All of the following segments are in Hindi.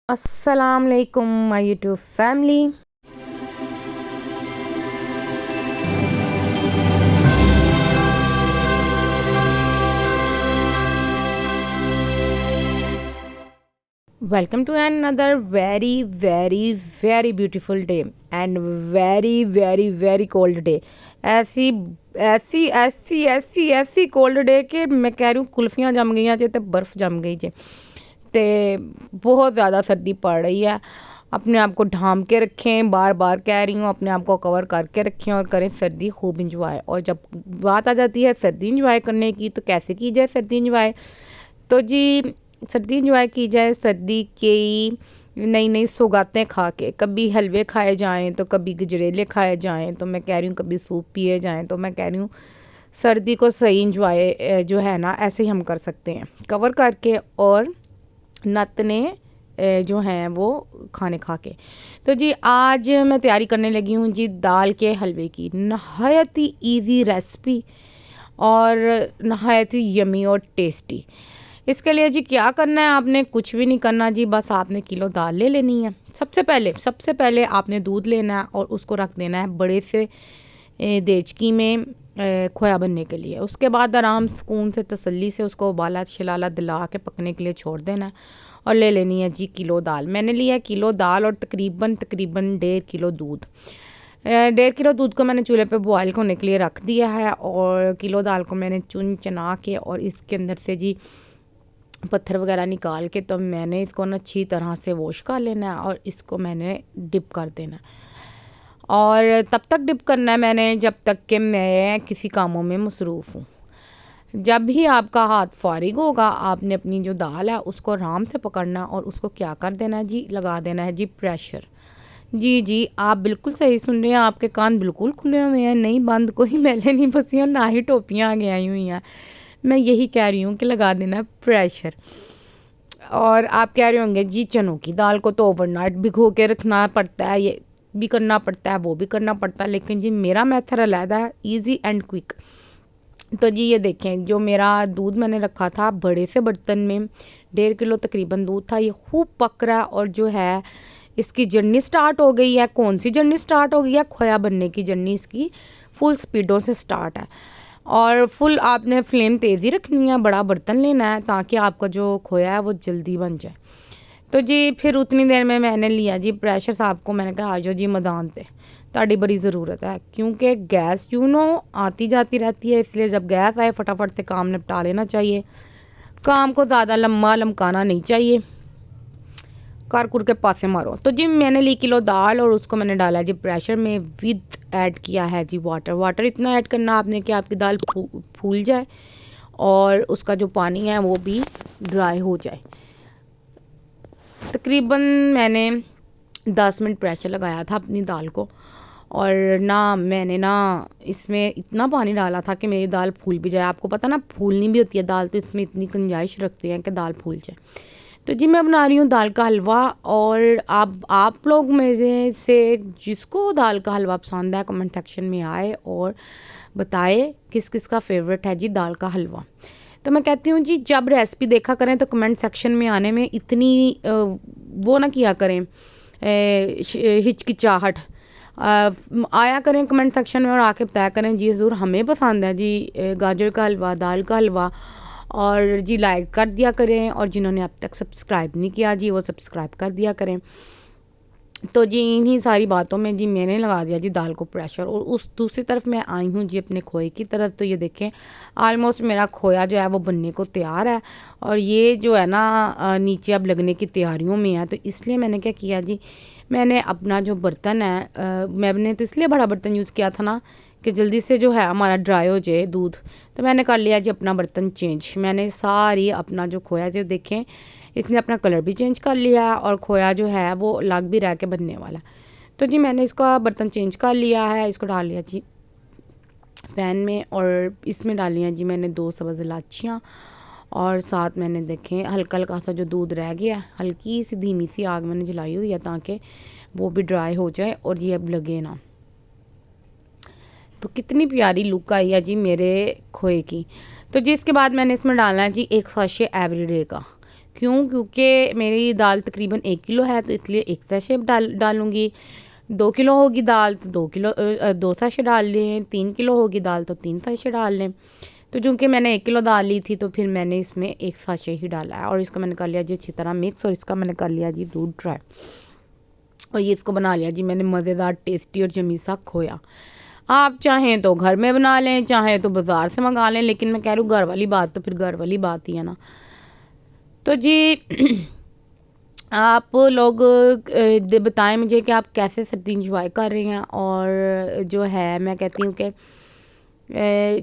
अस्सलाम वालेकुम my YouTube family. Welcome to another very very very beautiful day and very very very cold day. ऐसी ऐसी ऐसी ऐसी ऐसी कोल्ड डे कि मैं कह रही हूँ कुल्फियाँ जम गई जे तो बर्फ़ जम गई जे, तो बहुत ज़्यादा सर्दी पड़ रही है। अपने आप को ढांप के रखें, बार बार कह रही हूँ, अपने आप को कवर करके रखें और करें सर्दी खूब इंजॉय। और जब बात आ जाती है सर्दी इंजॉय करने की, तो कैसे की जाए सर्दी इंजॉय? तो जी सर्दी इंजॉय की जाए सर्दी की नई नई सौगातें खा के। कभी हलवे खाए जाएं तो कभी गजरेले खाए जाएं, तो मैं कह रही हूँ कभी सूप पिए जाएं। तो मैं कह रही हूँ सर्दी को सही इंजॉय जो है ना, ऐसे ही हम कर सकते हैं, कवर करके और नतने जो हैं वो खाने खा के। तो जी आज मैं तैयारी करने लगी हूँ जी दाल के हलवे की। नहायत ही ईजी रेसिपी और नहायत ही यमी और टेस्टी। इसके लिए जी क्या करना है, आपने कुछ भी नहीं करना जी, बस आपने किलो दाल ले लेनी है। सबसे पहले आपने दूध लेना है और उसको रख देना है बड़े से देचकी में खोया बनने के लिए। उसके बाद आराम सुकून से तसल्ली से उसको उबाला छिलाला दिला के पकने के लिए छोड़ देना है और ले लेनी है जी किलो दाल। मैंने लिया है किलो दाल और तकरीबन 1.5 किलो दूध। 1.5 किलो दूध को मैंने चूल्हे पे बॉयल होने के लिए रख दिया है और किलो दाल को मैंने चुन चना के और इसके अंदर से जी पत्थर वगैरह निकाल के, तो मैंने इसको ना अच्छी तरह से वॉश कर लेना है और इसको मैंने डिप कर देना है। और तब तक डिप करना है मैंने जब तक कि मैं किसी कामों में मसरूफ़ हूँ। जब भी आपका हाथ फारिग होगा, आपने अपनी जो दाल है उसको आराम से पकड़ना और उसको क्या कर देना है जी, लगा देना है जी प्रेशर। जी जी आप बिल्कुल सही सुन रहे हैं, आपके कान बिल्कुल खुले हुए हैं, नहीं बंद, कोई मैले नहीं फंसी और ना ही टोपियाँ आगे आई हुई हैं। मैं यही कह रही हूँ कि लगा देना है प्रेशर। और आप कह रहे होंगे जी चनों की दाल को तो ओवरनाइट भिगो के रखना पड़ता है, ये भी करना पड़ता है, वो भी करना पड़ता है, लेकिन जी मेरा मेथड अलग है, ईजी एंड क्विक। तो जी ये देखें, जो मेरा दूध मैंने रखा था बड़े से बर्तन में, 1.5 किलो तकरीबन दूध था, ये खूब पक रहा है और जो है इसकी जर्नी स्टार्ट हो गई है। कौन सी जर्नी स्टार्ट हो गई है? खोया बनने की जर्नी इसकी फुल स्पीडों से स्टार्ट है। और फुल आपने फ्लेम तेज़ी रखनी है, बड़ा बर्तन लेना है ताकि आपका जो खोया है वो जल्दी बन जाए। तो जी फिर उतनी देर में मैंने लिया जी प्रेशर साहब को, मैंने कहा आ जाओ जी मैदान पे, ताड़ी बड़ी ज़रूरत है, क्योंकि गैस आती जाती रहती है, इसलिए जब गैस आए फटाफट से काम निपटा लेना चाहिए। काम को ज़्यादा लम्बा लमकाना नहीं चाहिए, कर कुर के पासे मारो। तो जी मैंने ली किलो दाल और उसको मैंने डाला जी प्रेशर में, विद ऐड किया है जी वाटर इतना ऐड करना आपने कि आपकी दाल फूल जाए और उसका जो पानी है वो भी ड्राई हो जाए। तकरीबन मैंने 10 मिनट प्रेशर लगाया था अपनी दाल को, और मैंने इसमें इतना पानी डाला था कि मेरी दाल फूल भी जाए। आपको पता ना फूलनी भी होती है दाल, तो इसमें इतनी गुंजाइश रखते हैं कि दाल फूल जाए। तो जी मैं बना रही हूँ दाल का हलवा। और आप लोग में से जिसको दाल का हलवा पसंद है कमेंट सेक्शन में आए और बताए किस किस का फेवरेट है जी दाल का हलवा। तो मैं कहती हूँ जी जब रेसिपी देखा करें तो कमेंट सेक्शन में आने में इतनी वो ना किया करें, हिचकिचाहट। आया करें कमेंट सेक्शन में और आके बताया करें जी ज़रूर हमें पसंद है जी गाजर का हलवा, दाल का हलवा। और जी लाइक कर दिया करें, और जिन्होंने अब तक सब्सक्राइब नहीं किया जी वो सब्सक्राइब कर दिया करें। तो जी इन्हीं सारी बातों में जी मैंने लगा दिया जी दाल को प्रेशर, और उस दूसरी तरफ मैं आई हूँ जी अपने खोए की तरफ। तो ये देखें आलमोस्ट मेरा खोया जो है वो बनने को तैयार है, और ये जो है ना नीचे अब लगने की तैयारियों में है। तो इसलिए मैंने क्या किया जी, मैंने अपना जो बर्तन है मैंने तो इसलिए बड़ा बर्तन यूज़ किया था ना कि जल्दी से जो है हमारा ड्राई हो जाए दूध। तो मैंने कर लिया जी अपना बर्तन चेंज। मैंने सारी अपना जो खोया जो देखें इसने अपना कलर भी चेंज कर लिया और खोया जो है वो अलग भी रह के बनने वाला। तो जी मैंने इसका बर्तन चेंज कर लिया है, इसको डाल लिया जी पैन में, और इसमें डाली हैं जी मैंने 2 सब्ज़ इलायचियाँ, और साथ मैंने देखें हल्का हल्का सा जो दूध रह गया, हल्की सी धीमी सी आग मैंने जलाई हुई है ताकि वो भी ड्राई हो जाए और ये अब लगे ना। तो कितनी प्यारी लुक आई है जी मेरे खोए की। तो जी इसके बाद मैंने इसमें डालना है जी 1 साशे एवरीडे का, क्यों? क्योंकि मेरी दाल तकरीबन 1 किलो है, तो इसलिए 1 सैशे डालूँगी। 2 किलो होगी दाल तो 2 सैशे डाल लें, 3 किलो होगी दाल तो 3 सैशे डाल लें। तो चूँकि मैंने 1 किलो दाल ली थी, तो फिर मैंने इसमें 1 सैशे ही डाला है और इसको मैंने कर लिया जी अच्छी तरह मिक्स, और इसका मैंने कर लिया जी दूध ड्राई, और ये इसको बना लिया जी मैंने मज़ेदार, टेस्टी और यम्मी सा खोया। आप चाहें तो घर में बना लें, चाहें तो बाज़ार से मंगा लें, लेकिन मैं कह रही हूँ घर वाली बात तो फिर घर वाली बात ही है ना। तो जी आप लोग बताएं मुझे कि आप कैसे सर्दी इंजॉय कर रहे हैं। और जो है मैं कहती हूँ कि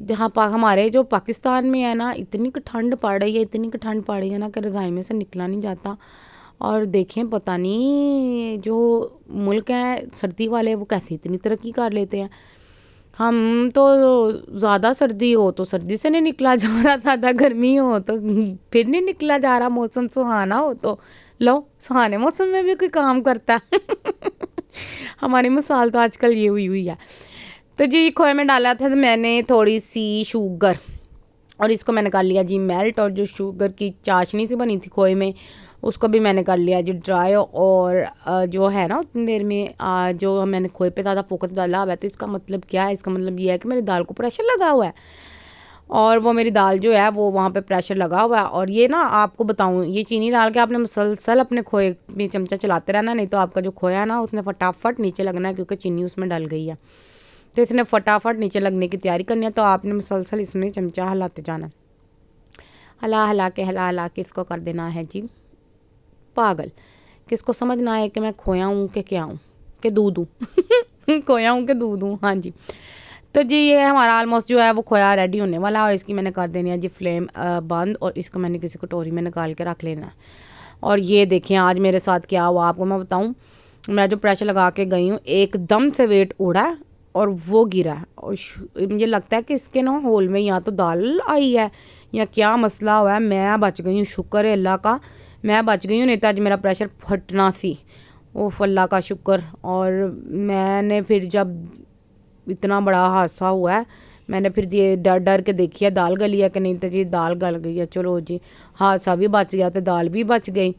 जहाँ हमारे जो पाकिस्तान में है ना, इतनी ठंड पड़ रही है, इतनी ठंड पड़ रही है ना कि रज़ाई में से निकला नहीं जाता। और देखें पता नहीं जो मुल्क हैं सर्दी वाले वो कैसे इतनी तरक्की कर लेते हैं। हम तो ज़्यादा सर्दी हो तो सर्दी से नहीं निकला जा रहा, ज़्यादा गर्मी हो तो फिर नहीं निकला जा रहा, मौसम सुहाना हो तो लो सुहाने मौसम में भी कोई काम करता है। हमारी मिसाल तो आजकल ये हुई है। तो जी खोए में डाला था तो मैंने थोड़ी सी शुगर, और इसको मैंने कर लिया जी मेल्ट, और जो शुगर की चाशनी सी बनी थी खोए में उसको भी मैंने कर लिया जी ड्राई। और जो है ना उतनी देर में जो मैंने खोए पे ज़्यादा फोकस डाला हुआ है, तो इसका मतलब क्या है? इसका मतलब ये है कि मेरी दाल को प्रेशर लगा हुआ है, और वो मेरी दाल जो है वो वहाँ पे प्रेशर लगा हुआ है। और ये ना आपको बताऊँ, ये चीनी डाल के आपने मुसलसल अपने खोए में चमचा चलाते रहना, नहीं तो आपका जो खोया है ना उसने फटाफट नीचे लगना है, क्योंकि चीनी उसमें डल गई है, तो इसने फटाफट नीचे लगने की तैयारी करनी है। तो आपने मुसलसल इसमें चमचा हिलाते जाना, हला हला के इसको कर देना है जी पागल। किसको समझना है कि मैं खोया हूँ कि क्या हूँ कि दूध हूँ। खोया हूँ कि दूध हूँ, हाँ जी। तो जी ये हमारा ऑलमोस्ट जो है वो खोया रेडी होने वाला है, और इसकी मैंने कर देनी है जी फ्लेम बंद, और इसको मैंने किसी कटोरी में निकाल के रख लेना है। और ये देखें आज मेरे साथ क्या हुआ आपको मैं बताऊँ। मैं जो प्रेशर लगा के गई हूँ एकदम से वेट उड़ा है और वो गिरा है, और मुझे लगता है कि इसके ना होल में या तो दाल आई है या क्या मसला हुआ है। मैं बच गई हूँ, शुक्र है अल्लाह का, मैं बच गई हूँ, नहीं तो आज मेरा प्रेशर फटना सी। ओ अल्लाह का शुक्र। और मैंने फिर जब इतना बड़ा हादसा हुआ है, मैंने फिर ये डर डर के देखी है दाल गली है कि नहीं, तो जी दाल गल गई है। चलो जी हादसा भी बच गया तो दाल भी बच गई,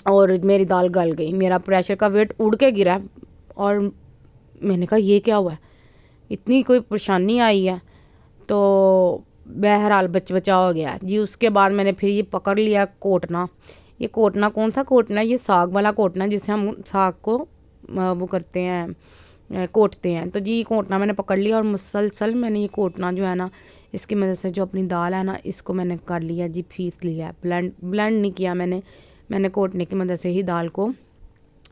और मेरी दाल गल गई, मेरा प्रेशर का वेट उड़ के गिरा। और मैंने कहा ये क्या हुआ है, इतनी कोई परेशानी आई है। तो बहरहाल बचा हो गया जी। उसके बाद मैंने फिर ये पकड़ लिया कोटना। ये कोटना कौन सा कोटना? ये साग वाला कोटना, जिससे हम साग को वो करते हैं, कोटते हैं। तो जी कोटना मैंने पकड़ लिया, और मुसलसल मैंने ये कोटना जो है ना इसकी मदद से जो अपनी दाल है ना इसको मैंने कर लिया जी, पीस लिया। ब्लेंड नहीं किया मैंने कोटने की मदद से ही दाल को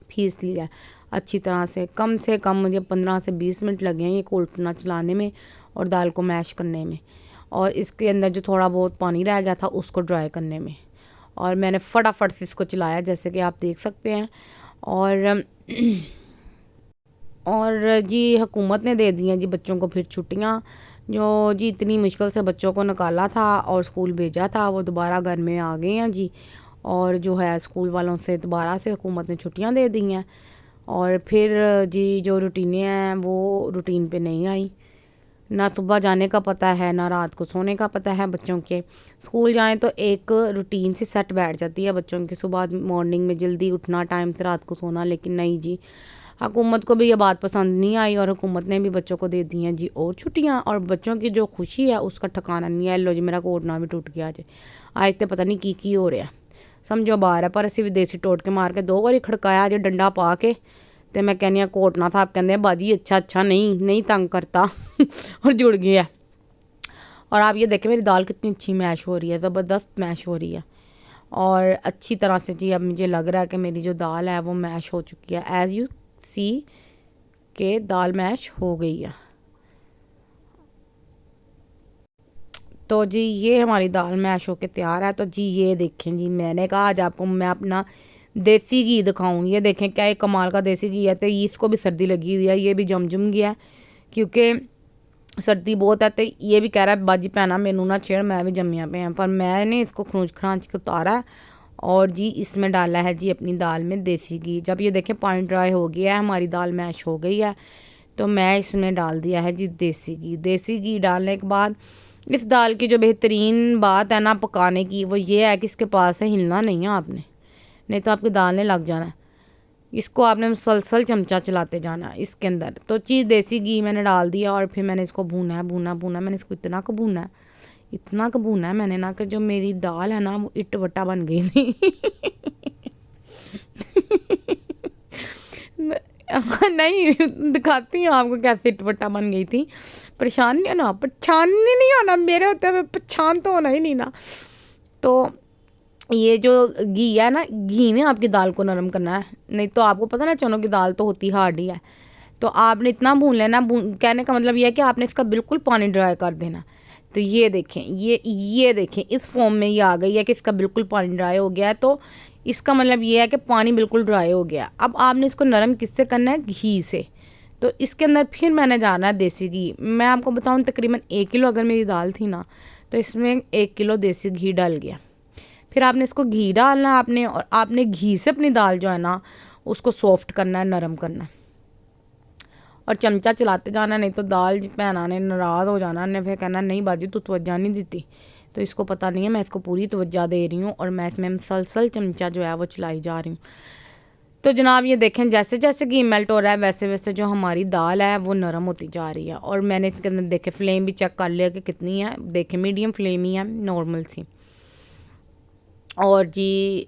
पीस लिया अच्छी तरह से। कम मुझे 15 से 20 मिनट लगे हैं ये कोटना चलाने में और दाल को मैश करने में, और इसके अंदर जो थोड़ा बहुत पानी रह गया था उसको ड्राई करने में। और मैंने फटाफट से इसको चलाया जैसे कि आप देख सकते हैं। और जी हुकूमत ने दे दी हैं जी बच्चों को फिर छुट्टियां। जो जी इतनी मुश्किल से बच्चों को निकाला था और स्कूल भेजा था, वो दोबारा घर में आ गए हैं जी। और जो है स्कूल वालों से दोबारा से हुकूमत ने छुट्टियां दे दी हैं, और फिर जी जो रूटीनें हैं वो रूटीन पे नहीं आई। ना सुबह जाने का पता है, ना रात को सोने का पता है। बच्चों के स्कूल जाएं तो एक रूटीन सी सेट बैठ जाती है बच्चों की, सुबह मॉर्निंग में जल्दी उठना, टाइम से रात को सोना। लेकिन नहीं जी, हुकूमत को भी ये बात पसंद नहीं आई, और हुकूमत ने भी बच्चों को दे दी हैं जी और छुट्टियां। और बच्चों की जो खुशी है उसका ठिकाना नहीं है। लो जी मेरा कोटना भी टूट गया आज तो पता नहीं की हो रहा समझो बाहर है। पर असी विदेशी टोटके मार के 2 बारी खड़काया जो डंडा पा के, तो मैं कहनी कोटना साहब कहते बाजी अच्छा नहीं तंग करता। और जुड़ गया। और आप ये देखें मेरी दाल कितनी अच्छी मैश हो रही है, ज़बरदस्त मैश हो रही है और अच्छी तरह से जी। अब मुझे लग रहा है कि मेरी जो दाल है वो मैश हो चुकी है। एज़ यू सी के दाल मैश हो गई है। तो जी ये हमारी दाल मैश होके तैयार है। तो जी ये देखें जी, मैंने कहा आज आपको मैं अपना देसी घी दिखाऊं। ये देखें क्या एक कमाल का देसी घी है। तो इसको भी सर्दी लगी हुई है, ये भी जम गया है क्योंकि सर्दी बहुत है। तो ये भी कह रहा है बाजी भैना मैनू ना छेड़, मैं भी जमिया पे हैं। पर मैंने इसको खरोंच खरांच के उतारा और जी इसमें डाला है जी अपनी दाल में देसी घी। जब ये देखें पानी ड्राई हो गया है, हमारी दाल मैश हो गई है, तो मैं इसमें डाल दिया है जी देसी घी। देसी घी डालने के बाद इस दाल की जो बेहतरीन बात है ना पकाने की, वो ये है कि इसके पास है हिलना नहीं है आपने, नहीं तो आपकी दाल ने लग जाना है। इसको आपने मुसलसल चमचा चलाते जाना है इसके अंदर। तो चीज़ देसी घी मैंने डाल दिया और फिर मैंने इसको भूना है, भूना मैंने इसको इतना का भूना है, इतना का भूना है मैंने ना कि जो मेरी दाल है ना वो इट वटा बन गई थी। नहीं दिखाती हूँ आपको कैसे इटवटा बन गई थी। परेशान नहीं होना, परेशान नहीं होना, मेरे होते हुए परेशान तो होना ही नहीं ना। तो ये जो घी है ना, घी ने आपकी दाल को नरम करना है, नहीं तो आपको पता ना चनों की दाल तो होती हार्ड ही है। तो आपने इतना भून लेना, कहने का मतलब ये है कि आपने इसका बिल्कुल पानी ड्राई कर देना। तो ये देखें, ये देखें इस फॉर्म में ये आ गई है कि इसका बिल्कुल पानी ड्राई हो गया है। तो इसका मतलब ये है कि पानी बिल्कुल ड्राई हो गया। अब आपने इसको नरम किससे करना है? घी से। तो इसके अंदर फिर मैंने जाना है देसी घी। मैं आपको बताऊँ तकरीबन 1 किलो अगर मेरी दाल थी ना, तो इसमें 1 किलो देसी घी डल गया। फिर आपने इसको घी डालना है आपने, और आपने घी से अपनी दाल जो है ना उसको सॉफ्ट करना है, नरम करना है, और चमचा चलाते जाना, नहीं तो दाल भैना ने नाराज़ हो जाना, ने फिर कहना नहीं बाजी तू तवज्जा नहीं देती। तो इसको पता नहीं है मैं इसको पूरी तवज्जा दे रही हूँ और मैं इसमें मुसलसल चमचा जो है वो चलाई जा रही हूँ। तो जनाब ये देखें जैसे जैसे घी मेल्ट हो रहा है वैसे वैसे जो हमारी दाल है वो नरम होती जा रही है। और मैंने इसके अंदर देखे फ्लेम भी चेक कर लिया कि कितनी है, देखे मीडियम फ्लेम ही है, नॉर्मल सी। और जी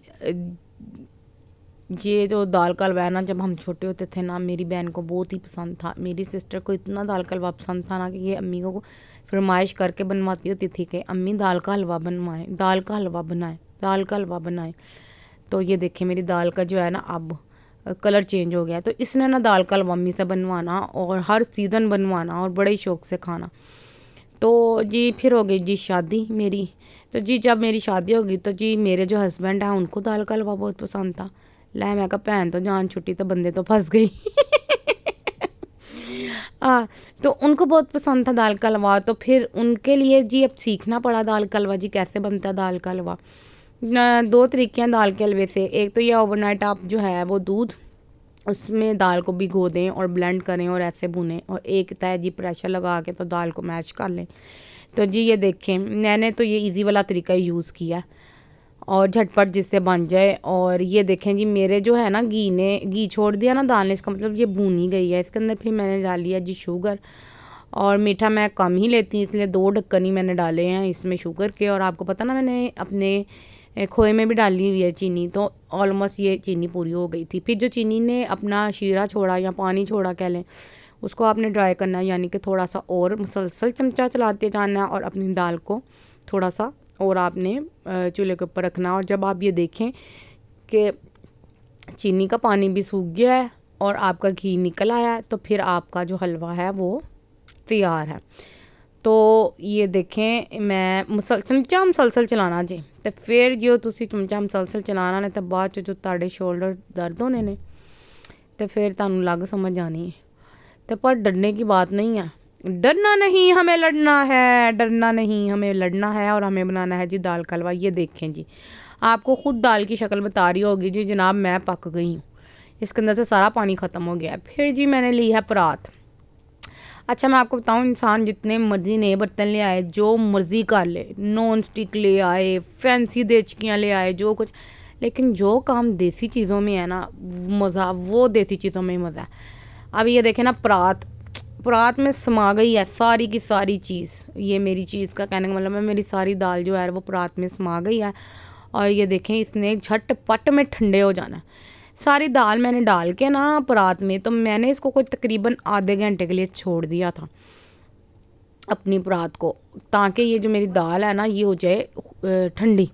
ये जो दाल का हलवा है ना, जब हम छोटे होते थे ना मेरी बहन को बहुत ही पसंद था, मेरी सिस्टर को इतना दाल का हलवा पसंद था ना कि ये अम्मी को फरमाइश करके बनवाती होती थी कि अम्मी दाल का हलवा बनवाएं, दाल का हलवा बनाएं, दाल का हलवा बनाएं। तो ये देखिए मेरी दाल का जो है ना अब कलर चेंज हो गया। तो इसने ना दाल का हलवा अम्मी से बनवाना और हर सीज़न बनवाना और बड़े शौक़ से खाना। तो जी फिर हो गई जी शादी मेरी। तो जी जब मेरी शादी होगी तो जी मेरे जो हस्बैंड हैं उनको दाल का हलवा बहुत पसंद था। लै मैं कहा भैन तो जान छुट्टी तो बंदे तो फंस गई। तो उनको बहुत पसंद था दाल का हलवा। तो फिर उनके लिए जी अब सीखना पड़ा दाल का हलवा जी कैसे बनता है दाल का हलवा। 2 तरीके हैं दाल के हलवे से। एक तो ये ओवरनाइट आप जो है वो दूध उसमें दाल को भिगो दें और ब्लेंड करें और ऐसे भुनें, और एक तय जी प्रेशर लगा के तो दाल को मैश कर लें। तो जी ये देखें मैंने तो ये इजी वाला तरीका यूज़ किया और झटपट जिससे बन जाए। और ये देखें जी मेरे जो है ना घी छोड़ दिया ना दाल ने, इसका मतलब ये भूनी गई है। इसके अंदर फिर मैंने डाल लिया जी शुगर, और मीठा मैं कम ही लेती हूँ इसलिए 2 ढक्कन ही मैंने डाले हैं इसमें शुगर के। और आपको पता ना मैंने अपने खोए में भी डाली हुई है चीनी, तो ऑलमोस्ट ये चीनी पूरी हो गई थी। फिर जो चीनी ने अपना शीरा छोड़ा या पानी छोड़ा कह लें, उसको आपने ड्राई करना है, यानी कि थोड़ा सा और मुसलसल चमचा चलाते जाना है और अपनी दाल को थोड़ा सा और आपने चूल्हे के ऊपर रखना। और जब आप ये देखें कि चीनी का पानी भी सूख गया है और आपका घी निकल आया है, तो फिर आपका जो हलवा है वो तैयार है। तो ये देखें मैं चमचा मुसलसल चलाना जी, तो फिर जो तुसी चमचा मुसलसल चलाना ने तो बाद जो ਤੁਹਾਡੇ शोल्डर दर्द होने ने तो फिर तुहानू लग समझ आनी है। तो पर डरने की बात नहीं है, डरना नहीं हमें लड़ना है, डरना नहीं हमें लड़ना है। और हमें बनाना है जी दाल का हलवा। ये देखें जी आपको ख़ुद दाल की शक्ल बता रही होगी जी जनाब मैं पक गई हूँ, इसके अंदर से सारा पानी ख़त्म हो गया है। फिर जी मैंने ली है परात। अच्छा मैं आपको बताऊँ इंसान जितने मर्ज़ी नए बर्तन ले आए, जो मर्ज़ी कर ले, नॉन स्टिक ले आए, फैंसी देचकियाँ ले आए, जो कुछ, लेकिन जो काम देसी चीज़ों में है ना मज़ा, वो देसी चीज़ों में मज़ा है। अब ये देखें ना परात में समा गई है सारी की सारी चीज़। ये मेरी चीज़ का कहने का मतलब है मेरी सारी दाल जो है वो परात में समा गई है। और ये देखें इसने झटपट में ठंडे हो जाना। सारी दाल मैंने डाल के ना परात में, तो मैंने इसको कोई तकरीबन आधे घंटे के लिए छोड़ दिया था अपनी परात को, ताकि ये जो मेरी दाल है ना ये हो जाए ठंडी।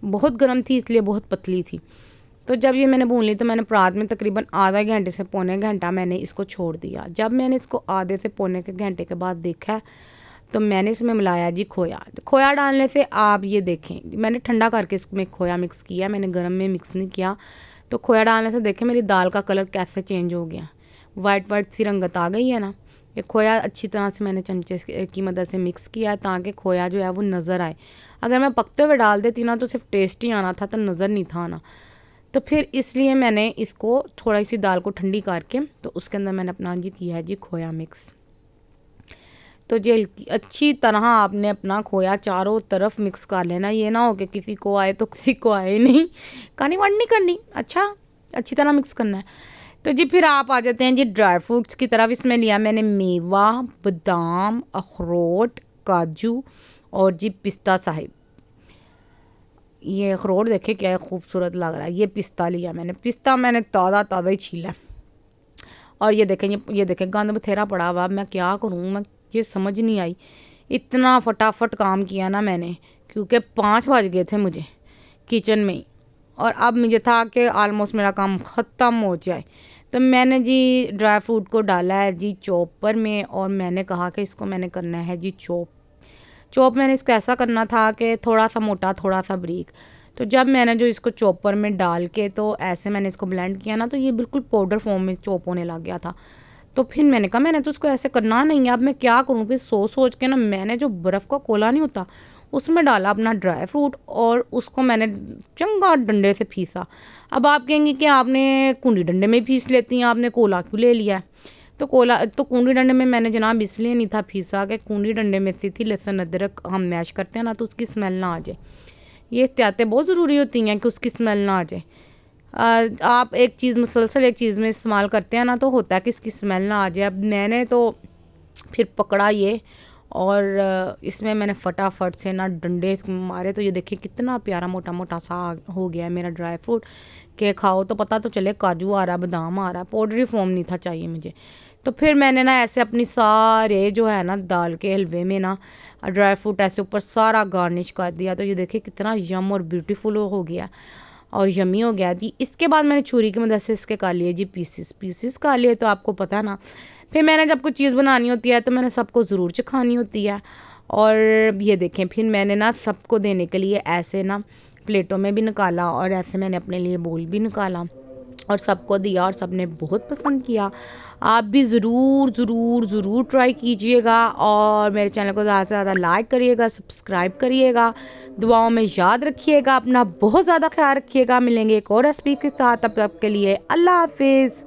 बहुत गर्म थी इसलिए बहुत पतली थी। तो जब ये मैंने भून ली तो मैंने परात में तकरीबन आधा घंटे से पौने घंटा मैंने इसको छोड़ दिया। जब मैंने इसको आधे से पौने के घंटे के बाद देखा तो मैंने इसमें मिलाया जी खोया। खोया डालने से आप ये देखें मैंने ठंडा करके इसमें खोया मिक्स किया, मैंने गर्म में मिक्स नहीं किया। तो खोया डालने से देखें मेरी दाल का कलर कैसे चेंज हो गया, वाइट सी रंगत आ गई है ना। ये खोया अच्छी तरह से मैंने चमचे की मदद से मिक्स किया है ताकि खोया जो है वो नज़र आए। अगर मैं पकते हुए डाल देती ना तो सिर्फ टेस्ट ही आना था, तो नज़र नहीं था आना। तो फिर इसलिए मैंने इसको थोड़ी सी दाल को ठंडी करके तो उसके अंदर मैंने अपना जी किया है जी खोया मिक्स। तो ये अच्छी तरह आपने अपना खोया चारों तरफ मिक्स कर लेना। ये ना हो कि किसी को आए तो किसी को आए नहीं, कहानी वानी नहीं करनी। अच्छा, अच्छी तरह मिक्स करना है। तो जी फिर आप आ जाते हैं जी ड्राई फ्रूट्स की तरफ। इसमें लिया मैंने मेवा, बादाम, अखरोट, काजू और जी पिस्ता साहिब। ये अखरोट देखे क्या खूबसूरत लग रहा है। ये पिस्ता लिया मैंने, पिस्ता मैंने ताज़ा ताज़ा ही छीला। और ये देखें, ये देखें गंद बथेरा पड़ा हुआ। मैं क्या करूँ, मैं ये समझ नहीं आई। इतना फटाफट काम किया ना मैंने, क्योंकि 5 बज गए थे मुझे किचन में ही। और अब मुझे था कि आलमोस्ट मेरा काम ख़त्म हो जाए। तो मैंने जी ड्राई फ्रूट को डाला है जी चॉपर में, और मैंने कहा कि इसको मैंने करना है जी चॉप मैंने इसको ऐसा करना था कि थोड़ा सा मोटा थोड़ा सा बारीक। तो जब मैंने जो इसको चॉपर में डाल के तो ऐसे मैंने इसको ब्लेंड किया ना, तो ये बिल्कुल पाउडर फॉर्म में चॉप होने लग गया था। तो फिर मैंने कहा मैंने तो उसको ऐसे करना नहीं है, अब मैं क्या करूँ। फिर सोच के ना मैंने जो बर्फ़ का कोला नहीं होता उसमें डाला अपना ड्राई फ्रूट, और उसको मैंने चंगा डंडे से पीसा। अब आप कहेंगे कि आपने कूंडी डंडे में पीस लेती हैं, आपने कोला क्यों ले लिया है। तो कूंडी डंडे में मैंने जनाब इसलिए नहीं था पीसा कि कूंडी डंडे में से थी लहसुन अदरक हम मैश करते हैं ना, तो उसकी स्मेल ना आ जाए। ये एहतियातें बहुत ज़रूरी होती हैं कि उसकी स्मेल ना आ जाए। आप एक चीज़ मुसलसल एक चीज़ में इस्तेमाल करते हैं ना, तो होता है कि इसकी स्मेल ना आ जाए। अब मैंने तो फिर पकड़ा ये, और इसमें मैंने फटाफट से ना डंडे मारे। तो ये देखिए कितना प्यारा मोटा मोटा सा हो गया है मेरा ड्राई फ्रूट, के खाओ तो पता तो चले काजू आ रहा है, बादाम आ रहा है। पाउडरी फॉर्म नहीं था चाहिए मुझे। तो फिर मैंने ना ऐसे अपनी सारे जो है ना दाल के हलवे में ना ड्राई फ्रूट ऐसे ऊपर सारा गार्निश कर दिया। तो ये देखिए कितना यम और ब्यूटीफुल हो गया और यमी हो गया जी। इसके बाद मैंने छुरी की मदद से इसके कर लिए जी पीसीस कर लिए। तो आपको पता ना, फिर मैंने जब कोई चीज़ बनानी होती है तो मैंने सबको ज़रूर चखानी होती है। और ये देखें फिर मैंने ना सबको देने के लिए ऐसे ना प्लेटों में भी निकाला, और ऐसे मैंने अपने लिए बोल भी निकाला और सबको दिया, और सबने बहुत पसंद किया। आप भी ज़रूर ट्राई कीजिएगा, और मेरे चैनल को ज़्यादा से ज़्यादा लाइक करिएगा, सब्सक्राइब करिएगा, दुआओं में याद रखिएगा, अपना बहुत ज़्यादा ख्याल रखिएगा। मिलेंगे एक और रेसिपी के साथ, तब तक के लिए अल्लाह हाफिज़।